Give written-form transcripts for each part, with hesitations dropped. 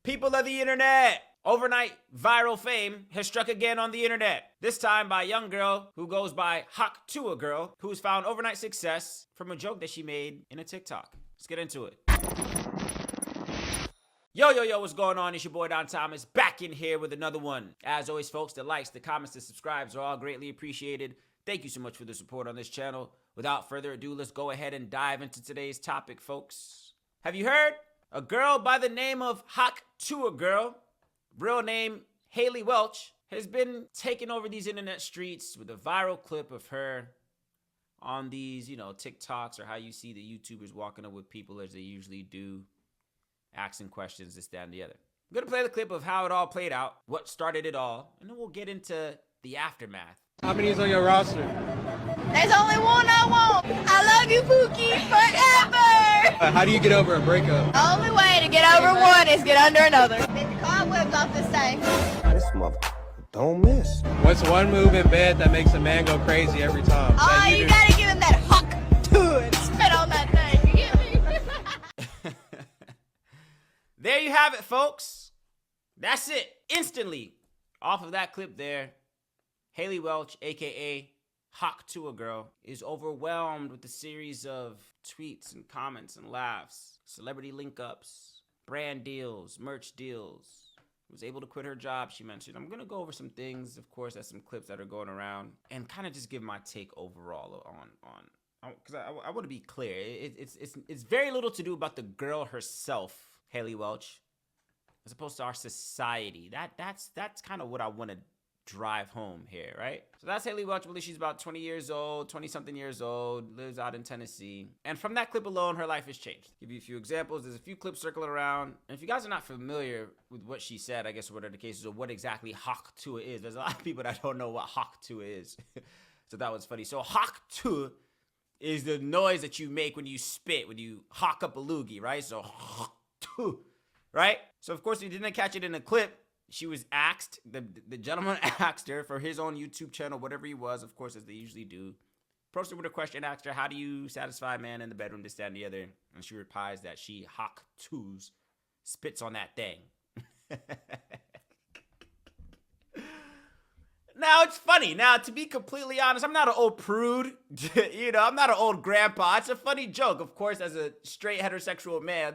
People of the internet! Overnight viral fame has struck again on the internet. This time by a young girl who goes by Tuah Girl, who's found overnight success from a joke that she made in a TikTok. Let's get into it. Yo, what's going on? It's your boy Don Thomas, back in here with another one. As always, folks, the likes, the comments, the subscribes are all greatly appreciated. Thank you so much for the support on this channel. Without further ado, let's go ahead and dive into today's topic, folks. Have you heard? A girl by the name of Tuah Girl, real name Hailey Welch, has been taking over these internet streets with a viral clip of her on these, TikToks, or how you see the YouTubers walking up with people as they usually do, asking questions, this, that, and the other. I'm going to play the clip of how it all played out, what started it all, and then we'll get into the aftermath. How many is on your roster? There's only one I want. I love you, Pookie, forever. How do you get over a breakup? The only way to get over one is get under another. Get the cobwebs off this thing. This mother don't miss. What's one move in bed that makes a man go crazy every time? Oh, you gotta give him that huck to it. Spit on that thing. You get me? There you have it, folks. That's it. Instantly, off of that clip there, Hailey Welch, aka Tuah Girl, is overwhelmed with a series of tweets and comments and laughs, celebrity link-ups, brand deals, merch deals. Was able to quit her job, she mentioned. I'm gonna go over some things, of course, as some clips that are going around, and kind of just give my take overall on because I want to be clear. It's very little to do about the girl herself, Hailey Welch, as opposed to our society. That's kind of what I want to drive home here, right? So that's Hailey Welch. I believe she's about 20-something years old, lives out in Tennessee. And from that clip alone, her life has changed. Give you a few examples. There's a few clips circling around. And if you guys are not familiar with what she said, I guess what are the cases of what exactly Tuah is. There's a lot of people that don't know what Tuah is. So that was funny. So Tuah is the noise that you make when you spit, when you hawk up a loogie, right? So Tuah, right? So of course, if you didn't catch it in the clip, she was asked, the gentleman asked her for his own YouTube channel, whatever he was, of course, as they usually do. Approached her with a question, asked her, how do you satisfy a man in the bedroom, this, that, and the other? And she replies that she Tuahs spits on that thing. Now, it's funny. Now, to be completely honest, I'm not an old prude. I'm not an old grandpa. It's a funny joke. Of course, as a straight heterosexual man,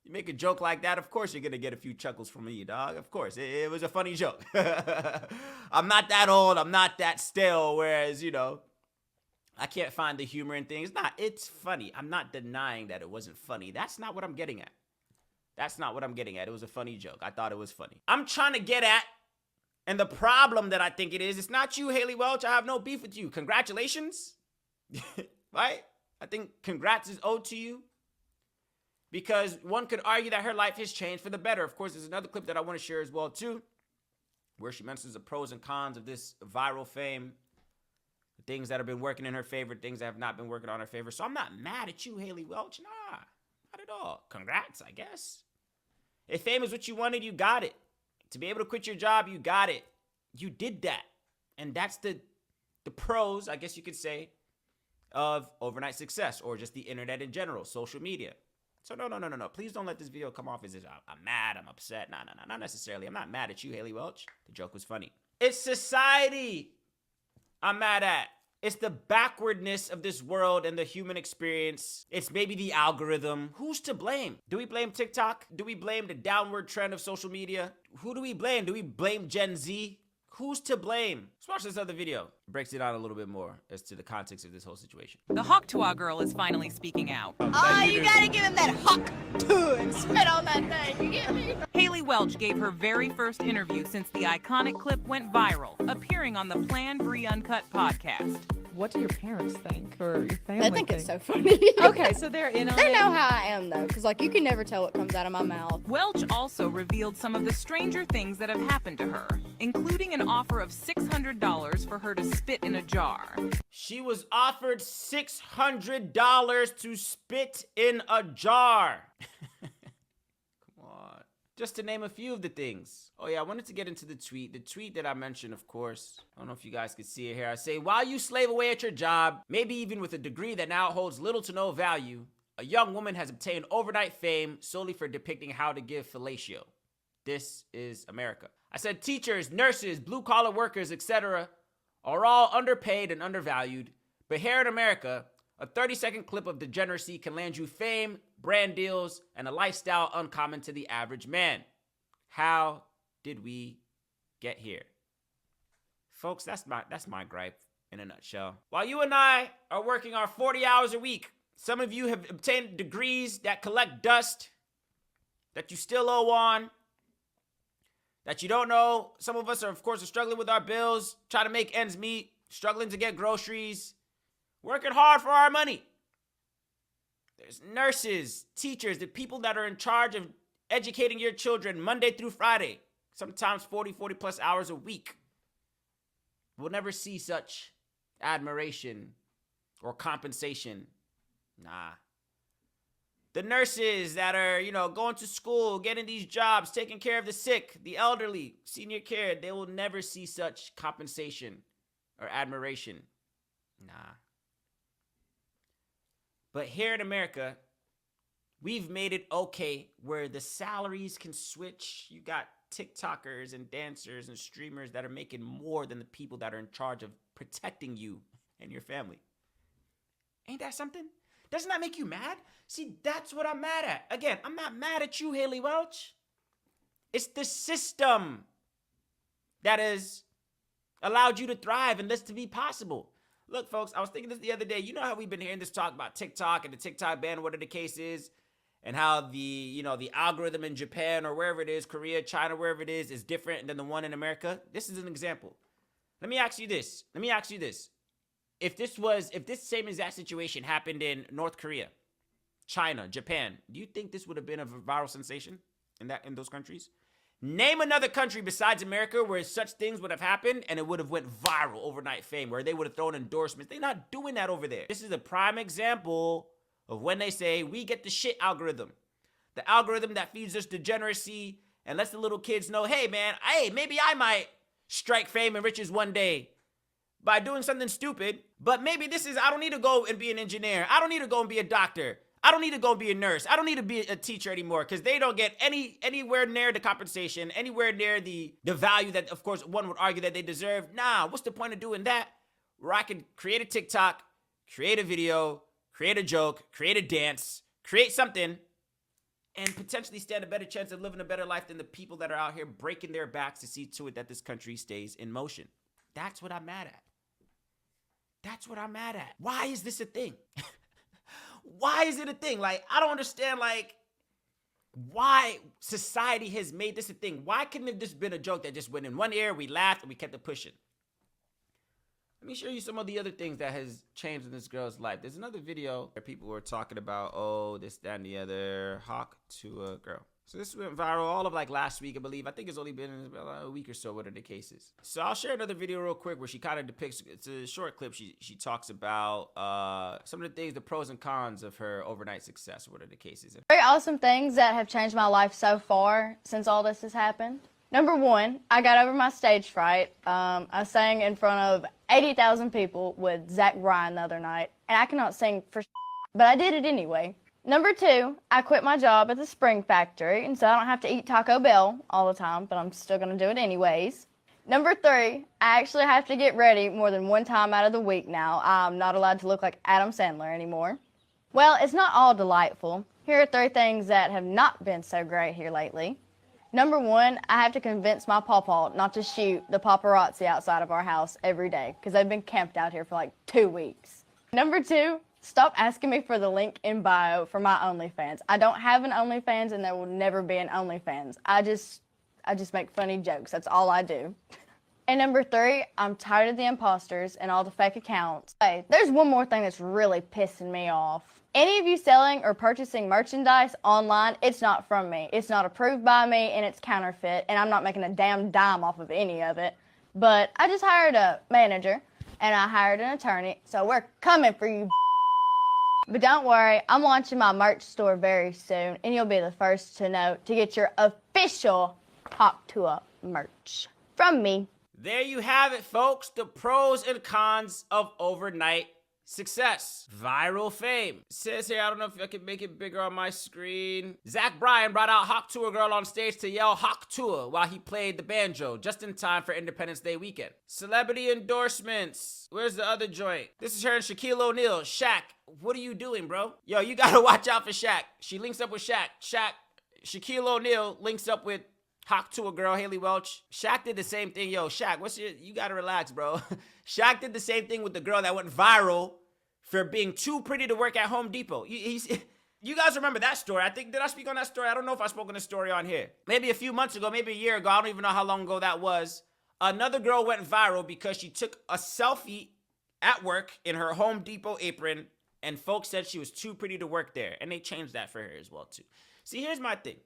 you make a joke like that, of course you're going to get a few chuckles from me, dog. Of course. It was a funny joke. I'm not that old. I'm not that stale, whereas, I can't find the humor in things. It's funny. I'm not denying that it wasn't funny. That's not what I'm getting at. It was a funny joke. I thought it was funny. I'm trying to get at, and the problem that I think it is, it's not you, Hailey Welch. I have no beef with you. Congratulations. Right? I think congrats is owed to you. Because one could argue that her life has changed for the better. Of course, there's another clip that I want to share as well, too, where she mentions the pros and cons of this viral fame, the things that have been working in her favor, things that have not been working on her favor. So I'm not mad at you, Hailey Welch. Nah, not at all. Congrats, I guess. If fame is what you wanted, you got it. To be able to quit your job, you got it. You did that. And that's the pros, I guess you could say, of overnight success, or just the internet in general, social media. So no. Please don't let this video come off as if I'm mad, I'm upset. No, not necessarily. I'm not mad at you, Hailey Welch. The joke was funny. It's society I'm mad at. It's the backwardness of this world and the human experience. It's maybe the algorithm. Who's to blame? Do we blame TikTok? Do we blame the downward trend of social media? Who do we blame? Do we blame Gen Z? Who's to blame? Let's watch this other video. It breaks it out a little bit more as to the context of this whole situation. The Tuah Girl is finally speaking out. Oh, you gotta give him that huck to it. Spit on that thing. You get me? Hailey Welch gave her very first interview since the iconic clip went viral, appearing on the Plan Bree Uncut podcast. What do your parents think, or your family They think it's so funny. Okay, so they're in on it. They know how I am, though, because, you can never tell what comes out of my mouth. Welch also revealed some of the stranger things that have happened to her, including an offer of $600 for her to spit in a jar. She was offered $600 to spit in a jar. Come on. Just to name a few of the things. Oh yeah, I wanted to get into the tweet. The tweet that I mentioned, of course. I don't know if you guys can see it here. I say, while you slave away at your job, maybe even with a degree that now holds little to no value, a young woman has obtained overnight fame solely for depicting how to give fellatio. This is America. I said teachers, nurses, blue-collar workers, etc. are all underpaid and undervalued. But here in America, a 30-second clip of degeneracy can land you fame, brand deals, and a lifestyle uncommon to the average man. How did we get here? Folks, that's my gripe in a nutshell. While you and I are working our 40 hours a week, some of you have obtained degrees that collect dust, that you still owe on, that you don't know. Some of us are, of course, struggling with our bills, trying to make ends meet, struggling to get groceries, working hard for our money. There's nurses, teachers, the people that are in charge of educating your children Monday through Friday, sometimes 40 plus hours a week. We'll never see such admiration or compensation. Nah. The nurses that are, going to school, getting these jobs, taking care of the sick, the elderly, senior care, they will never see such compensation or admiration. Nah. But here in America, we've made it okay where the salaries can switch. You got TikTokers and dancers and streamers that are making more than the people that are in charge of protecting you and your family. Ain't that something? Doesn't that make you mad? See, that's what I'm mad at. Again, I'm not mad at you, Hailey Welch. It's the system that has allowed you to thrive and this to be possible. Look, folks, I was thinking this the other day. You know how we've been hearing this talk about TikTok and the TikTok ban, whatever the case is, and how the algorithm in Japan or wherever it is, Korea, China, wherever it is different than the one in America? This is an example. Let me ask you this. If this same exact situation happened in North Korea, China, Japan, do you think this would have been a viral sensation in those countries? Name another country besides America where such things would have happened and it would have went viral, overnight fame, where they would have thrown endorsements. They're not doing that over there. This is a prime example of when they say, we get the shit algorithm. The algorithm that feeds us degeneracy and lets the little kids know, hey, man, maybe I might strike fame and riches one day by doing something stupid, but maybe I don't need to go and be an engineer. I don't need to go and be a doctor. I don't need to go and be a nurse. I don't need to be a teacher anymore because they don't get anywhere near the compensation, anywhere near the value that, of course, one would argue that they deserve. Nah, what's the point of doing that? Where I can create a TikTok, create a video, create a joke, create a dance, create something, and potentially stand a better chance of living a better life than the people that are out here breaking their backs to see to it that this country stays in motion. That's what I'm mad at. That's what I'm mad at. Why is this a thing? Why is it a thing? Like, I don't understand, why society has made this a thing. Why couldn't it have just been a joke that just went in one ear, we laughed, and we kept it pushing? Let me show you some of the other things that has changed in this girl's life. There's another video where people were talking about, this, that, and the other. Tuah Girl. So this went viral all of last week, I believe. I think it's only been about a week or so, whatever the case is. So I'll share another video real quick where she kind of depicts, it's a short clip. She talks about some of the things, the pros and cons of her overnight success, whatever the case is. Very awesome things that have changed my life so far since all this has happened. Number one, I got over my stage fright. I sang in front of 80,000 people with Zach Bryan the other night, and I cannot sing for but I did it anyway. Number two, I quit my job at the spring factory, and so I don't have to eat Taco Bell all the time, but I'm still going to do it anyways. Number three, I actually have to get ready more than one time out of the week now. I'm not allowed to look like Adam Sandler anymore. Well, it's not all delightful. Here are three things that have not been so great here lately. Number one, I have to convince my pawpaw not to shoot the paparazzi outside of our house every day because they've been camped out here for 2 weeks. Number two, stop asking me for the link in bio for my OnlyFans. I don't have an OnlyFans and there will never be an OnlyFans. I just make funny jokes. That's all I do. And number three, I'm tired of the imposters and all the fake accounts. Hey, there's one more thing that's really pissing me off. Any of you selling or purchasing merchandise online, it's not from me. It's not approved by me and it's counterfeit and I'm not making a damn dime off of any of it. But I just hired a manager and I hired an attorney, so we're coming for you. But don't worry, I'm launching my merch store very soon, and you'll be the first to know to get your official Talk Tuah merch from me. There you have it, folks. The pros and cons of overnight Success. Viral fame. It says here, I don't know if I can make it bigger on my screen. Zach Bryan brought out Hawk Tuah Girl on stage to yell Hawk Tuah while he played the banjo, just in time for Independence Day weekend. Celebrity endorsements. Where's the other joint? This is her and Shaquille O'Neal. Shaq, what are you doing, bro? Yo, you gotta watch out for Shaq. She links up with Shaq. Shaquille O'Neal links up with Hawk Tuah Girl, Hailey Welch. Shaq did the same thing. Yo, Shaq, you gotta relax, bro. Shaq did the same thing with the girl that went viral for being too pretty to work at Home Depot. You guys remember that story? Did I speak on that story? I don't know if I spoke on the story on here. Maybe a few months ago, maybe a year ago. I don't even know how long ago that was. Another girl went viral because she took a selfie at work in her Home Depot apron, and folks said she was too pretty to work there. And they changed that for her as well, too. See, here's my thing.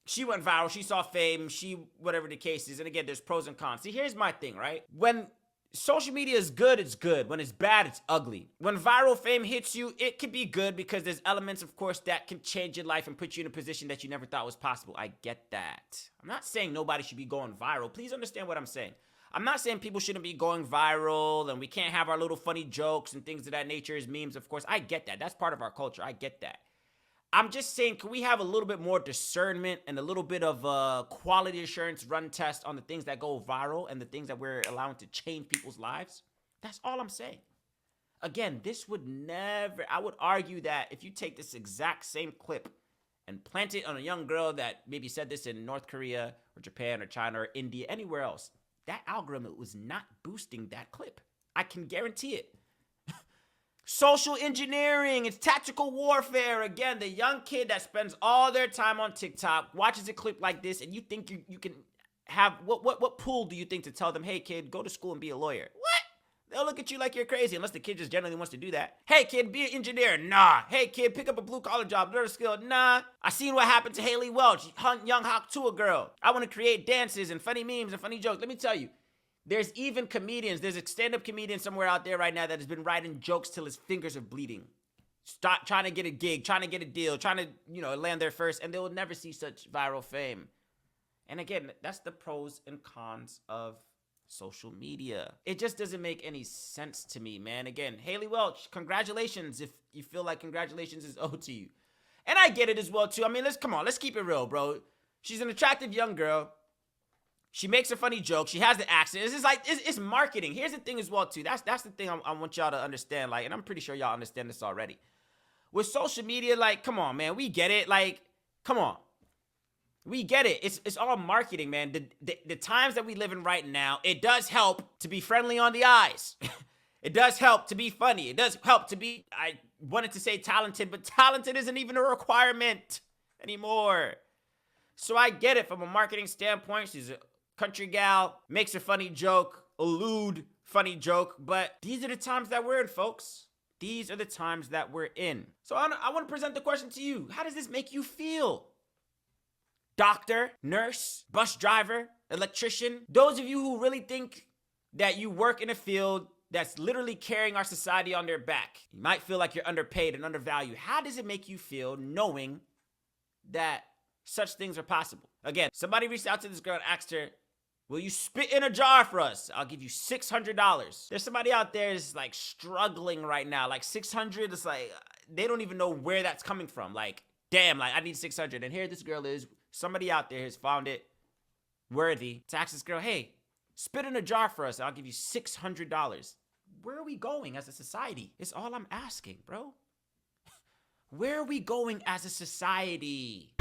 She went viral. She saw fame. Whatever the case is. And again, there's pros and cons. See, here's my thing, right? When social media is good, it's good. When it's bad, it's ugly. When viral fame hits you, it can be good because there's elements, of course, that can change your life and put you in a position that you never thought was possible. I get that. I'm not saying nobody should be going viral. Please understand what I'm saying. I'm not saying people shouldn't be going viral and we can't have our little funny jokes and things of that nature as memes, of course. I get that. That's part of our culture. I get that. I'm just saying, can we have a little bit more discernment and a little bit of a quality assurance run test on the things that go viral and the things that we're allowing to change people's lives? That's all I'm saying. Again, this would never, I would argue that if you take this exact same clip and plant it on a young girl that maybe said this in North Korea or Japan or China or India, anywhere else, that algorithm was not boosting that clip. I can guarantee it. Social engineering, it's tactical warfare. Again, the young kid that spends all their time on TikTok, watches a clip like this, and you think you can have, what pull do you think to tell them, hey kid, go to school and be a lawyer? What? They'll look at you like you're crazy, unless the kid just generally wants to do that. Hey kid, be an engineer. Nah. Hey kid, pick up a blue collar job, learn a skill. Nah. I seen what happened to Hailey Welch, young Hawk Tuah Girl. I want to create dances and funny memes and funny jokes. Let me tell you, there's even comedians. There's a stand-up comedian somewhere out there right now that has been writing jokes till his fingers are bleeding. Stop trying to get a gig, trying to get a deal, trying to, land there first, and they will never see such viral fame. And again, that's the pros and cons of social media. It just doesn't make any sense to me, man. Again, Hailey Welch, congratulations if you feel like congratulations is owed to you. And I get it as well, too. I mean, let's keep it real, bro. She's an attractive young girl. She makes a funny joke. She has the accent. It's just like, it's marketing. Here's the thing as well, too. That's the thing I want y'all to understand. Like, and I'm pretty sure y'all understand this already. With social media, like, come on, man. We get it. Like, come on. We get it. It's all marketing, man. The times that we live in right now, it does help to be friendly on the eyes. It does help to be funny. It does help to be, I wanted to say talented, but talented isn't even a requirement anymore. So I get it from a marketing standpoint. She's a country gal, makes a funny joke, a lewd funny joke, but these are the times that we're in, folks. These are the times that we're in. So I want to present the question to you. How does this make you feel? Doctor, nurse, bus driver, electrician, those of you who really think that you work in a field that's literally carrying our society on their back, you might feel like you're underpaid and undervalued. How does it make you feel knowing that such things are possible? Again, somebody reached out to this girl and asked her, will you spit in a jar for us? I'll give you $600. There's somebody out there is like struggling right now. Like 600, it's like, they don't even know where that's coming from. Like, damn, like I need 600. And here this girl is, somebody out there has found it worthy to ask this girl, hey, spit in a jar for us. I'll give you $600. Where are we going as a society? It's all I'm asking, bro. Where are we going as a society?